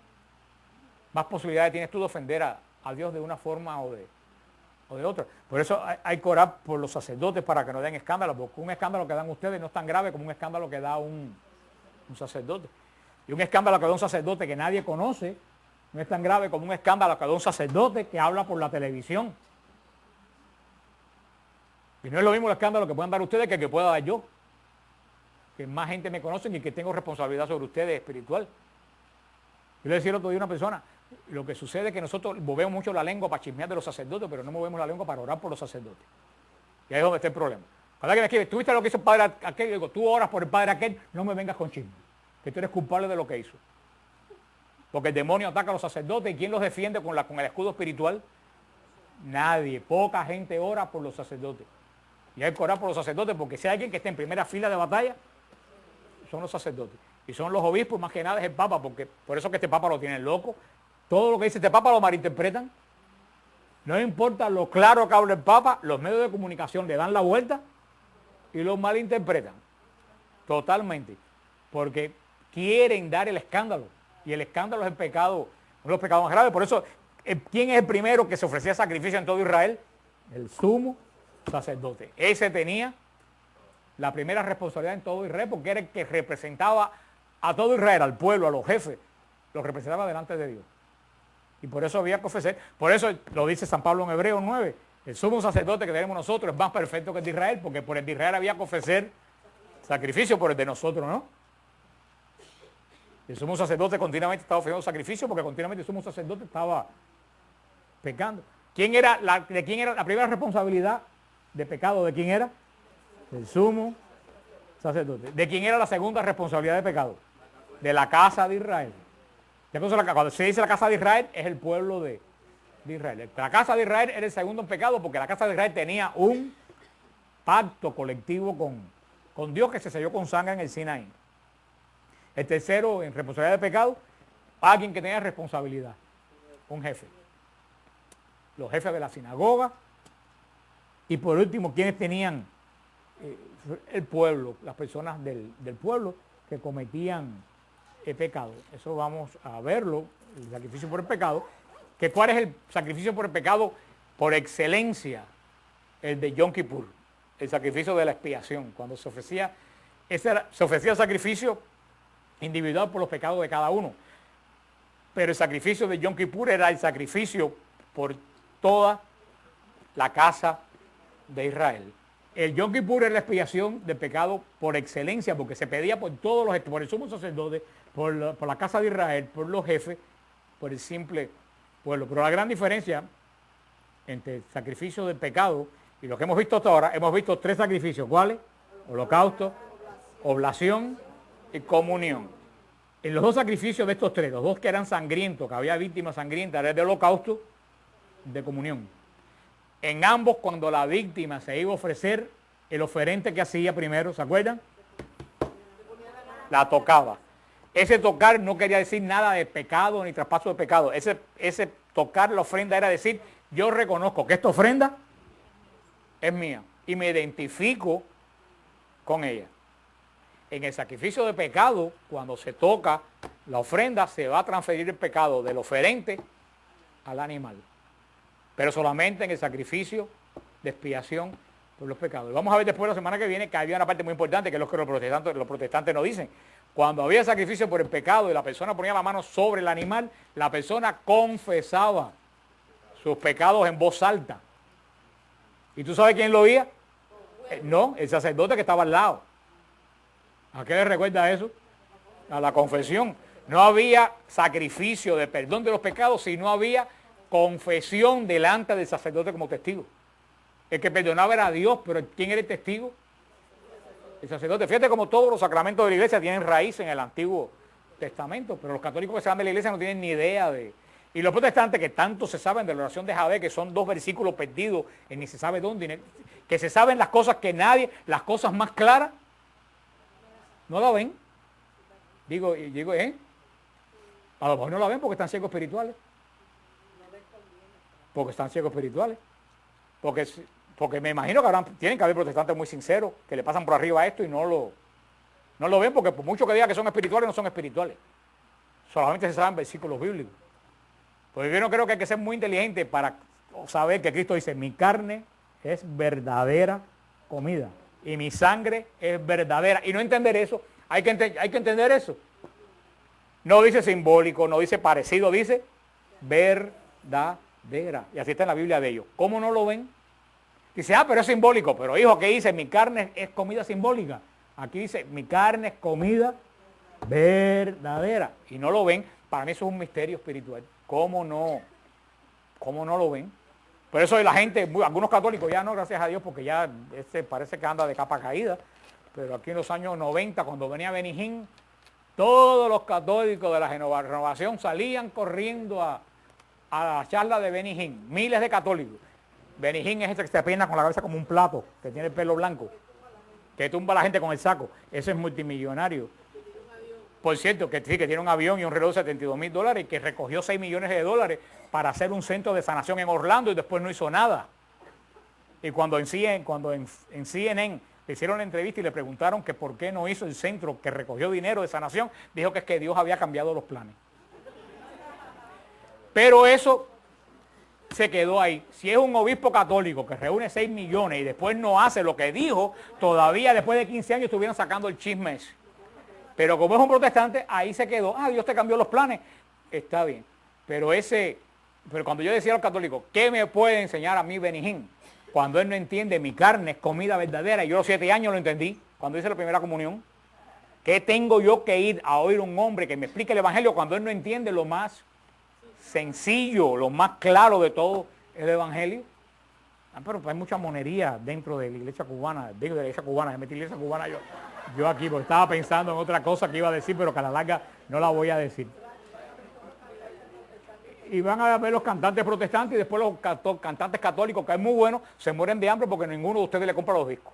más posibilidades tienes tú de ofender a Dios de una forma o de otra. Por eso hay que orar por los sacerdotes para que no den escándalo, porque un escándalo que dan ustedes no es tan grave como un escándalo que da un sacerdote. Y un escándalo que da un sacerdote que nadie conoce no es tan grave como un escándalo que da un sacerdote que habla por la televisión. Y no es lo mismo el escándalo que puedan dar ustedes que el que pueda dar yo. Que más gente me conoce y que tengo responsabilidad sobre ustedes espiritual. Yo le decía el otro día a una persona, lo que sucede es que nosotros movemos mucho la lengua para chismear de los sacerdotes, pero no movemos la lengua para orar por los sacerdotes. Y ahí es donde está el problema. Cuando alguien me escribe, ¿tú viste lo que hizo el padre aquel? Yo digo, tú oras por el padre aquel, no me vengas con chisme, que tú eres culpable de lo que hizo. Porque el demonio ataca a los sacerdotes, ¿y quién los defiende con el escudo espiritual? Nadie. Poca gente ora por los sacerdotes. Y hay que orar por los sacerdotes, porque si hay alguien que esté en primera fila de batalla, son los sacerdotes. Y son los obispos, más que nada es el papa, porque por eso que este papa lo tienen loco. Todo lo que dice este papa lo malinterpretan. No importa lo claro que habla el papa, los medios de comunicación le dan la vuelta y lo malinterpretan. Totalmente. Porque quieren dar el escándalo. Y el escándalo es el pecado, uno de los pecados más graves. Por eso, ¿quién es el primero que se ofrecía sacrificio en todo Israel? El sumo sacerdote. Ese tenía la primera responsabilidad en todo Israel, porque era el que representaba a todo Israel, al pueblo, a los jefes, los representaba delante de Dios. Y por eso había que ofrecer, por eso lo dice San Pablo en Hebreos 9, el sumo sacerdote que tenemos nosotros es más perfecto que el de Israel, porque por el de Israel había que ofrecer sacrificio, por el de nosotros no. El sumo sacerdote continuamente estaba ofreciendo sacrificio, porque continuamente el sumo sacerdote estaba pecando. ¿De quién era la primera responsabilidad de pecado? ¿De quién era? El sumo sacerdote. ¿De quién era la segunda responsabilidad de pecado? De la casa de Israel. Cuando se dice la casa de Israel, es el pueblo de Israel. La casa de Israel era el segundo en pecado, porque la casa de Israel tenía un pacto colectivo con Dios que se selló con sangre en el Sinaí. El tercero en responsabilidad de pecado, alguien que tenía responsabilidad. un jefe. Los jefes de la sinagoga y por último, quienes tenían el pueblo, las personas del pueblo que cometían pecado. Eso vamos a verlo, el sacrificio por el pecado. Que ¿cuál es el sacrificio por el pecado por excelencia? El de Yom Kippur, el sacrificio de la expiación, cuando se ofrecía el sacrificio individual por los pecados de cada uno. Pero el sacrificio de Yom Kippur era el sacrificio por toda la casa de Israel. El Yom Kippur es la expiación del pecado por excelencia, porque se pedía por todos los, por el sumo sacerdote, por la casa de Israel, por los jefes, por el simple pueblo. Pero la gran diferencia entre el sacrificio del pecado y lo que hemos visto hasta ahora, hemos visto 3 sacrificios. ¿Cuáles? Holocausto, oblación y comunión. En los 2 sacrificios de estos 3, los 2 que eran sangrientos, que había víctimas sangrientas, era el de holocausto, de comunión. En ambos, cuando la víctima se iba a ofrecer, el oferente que hacía primero, ¿se acuerdan? La tocaba. Ese tocar no quería decir nada de pecado ni traspaso de pecado. Ese tocar la ofrenda era decir, yo reconozco que esta ofrenda es mía y me identifico con ella. En el sacrificio de pecado, cuando se toca la ofrenda, se va a transferir el pecado del oferente al animal. Pero solamente en el sacrificio de expiación por los pecados. Y vamos a ver después la semana que viene que había una parte muy importante que es lo que los protestantes nos dicen. Cuando había sacrificio por el pecado y la persona ponía la mano sobre el animal, la persona confesaba sus pecados en voz alta. ¿Y tú sabes quién lo oía? No, el sacerdote que estaba al lado. ¿A qué le recuerda eso? A la confesión. No había sacrificio de perdón de los pecados, sino había confesión delante del sacerdote como testigo. El que perdonaba era Dios, pero ¿quién era el testigo? El sacerdote. Fíjate como todos los sacramentos de la iglesia tienen raíz en el Antiguo Testamento, pero los católicos que se van de la iglesia no tienen ni idea de... Y los protestantes que tanto se saben de la oración de Jabé, que son 2 versículos perdidos en ni se sabe dónde, que se saben las cosas que nadie, las cosas más claras, no la ven. Digo, a lo mejor no la ven porque están ciegos espirituales. Porque están ciegos espirituales. Porque me imagino que tienen que haber protestantes muy sinceros que le pasan por arriba a esto y no lo ven, porque por mucho que digan que son espirituales, no son espirituales. Solamente se saben versículos bíblicos. Porque yo no creo que hay que ser muy inteligente para saber que Cristo dice, mi carne es verdadera comida y mi sangre es verdadera. Y no entender eso, hay que entender eso. No dice simbólico, no dice parecido, dice verdadera. Y así está en la Biblia de ellos. ¿Cómo no lo ven? Dice, pero es simbólico. Pero hijo, ¿qué dice? Mi carne es comida simbólica. Aquí dice, mi carne es comida verdadera. Y no lo ven. Para mí eso es un misterio espiritual. ¿Cómo no lo ven? Por eso la gente, algunos católicos ya no, gracias a Dios, porque ya parece que anda de capa caída. Pero aquí en los años 90, cuando venía Benny Hinn, todos los católicos de la renovación salían corriendo a la charla de Benny Hinn. Miles de católicos. Benny Hinn es ese que se peina con la cabeza como un plato, que tiene el pelo blanco, que tumba a la gente con el saco. Ese es multimillonario. Por cierto, que sí, que tiene un avión y un reloj de $72,000 y que recogió $6 millones para hacer un centro de sanación en Orlando y después no hizo nada. Y cuando en CNN le hicieron la entrevista y le preguntaron que por qué no hizo el centro que recogió dinero de sanación, dijo que es que Dios había cambiado los planes. Pero eso se quedó ahí. Si es un obispo católico que reúne 6 millones y después no hace lo que dijo, todavía después de 15 años estuvieran sacando el chisme ese. Pero como es un protestante, ahí se quedó. Dios te cambió los planes. Está bien. Pero cuando yo decía a los católicos, ¿qué me puede enseñar a mí Benny Hinn? Cuando él no entiende, mi carne es comida verdadera. Y yo a los 7 años lo entendí, cuando hice la primera comunión. ¿Qué tengo yo que ir a oír un hombre que me explique el evangelio cuando él no entiende lo más sencillo, lo más claro de todo el evangelio? Pero hay mucha monería dentro de la iglesia cubana, me metí en la iglesia cubana yo aquí, porque estaba pensando en otra cosa que iba a decir, pero que a la larga no la voy a decir. Y van a ver los cantantes protestantes y después los cantantes católicos, que es muy bueno, se mueren de hambre porque ninguno de ustedes le compra los discos.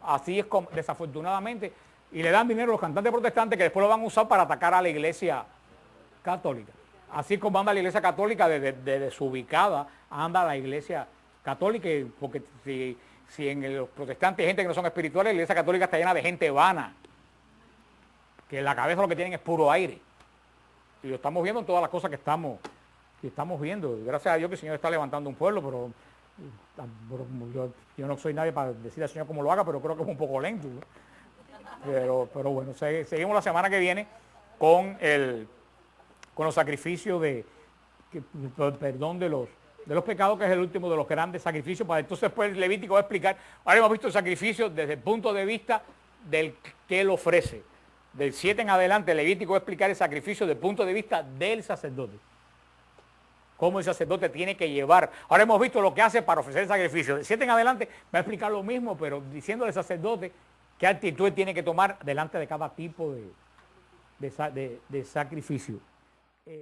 Así es como, desafortunadamente, y le dan dinero a los cantantes protestantes que después lo van a usar para atacar a la iglesia católica. Así como anda la iglesia católica, de desubicada, anda la iglesia católica, porque si en los protestantes hay gente que no son espirituales, la iglesia católica está llena de gente vana, que en la cabeza lo que tienen es puro aire. Y lo estamos viendo en todas las cosas que estamos viendo. Gracias a Dios que el Señor está levantando un pueblo, pero yo no soy nadie para decir al Señor cómo lo haga, pero creo que es un poco lento, ¿no? Pero bueno, seguimos la semana que viene con los sacrificios perdón de los pecados, que es el último de los grandes sacrificios. Para entonces después Levítico va a explicar. Ahora hemos visto el sacrificio desde el punto de vista del que lo ofrece. Del 7 en adelante Levítico va a explicar el sacrificio desde el punto de vista del sacerdote. Cómo el sacerdote tiene que llevar. Ahora hemos visto lo que hace para ofrecer el sacrificio. Del 7 en adelante va a explicar lo mismo, pero diciéndole al sacerdote qué actitud tiene que tomar delante de cada tipo de sacrificio.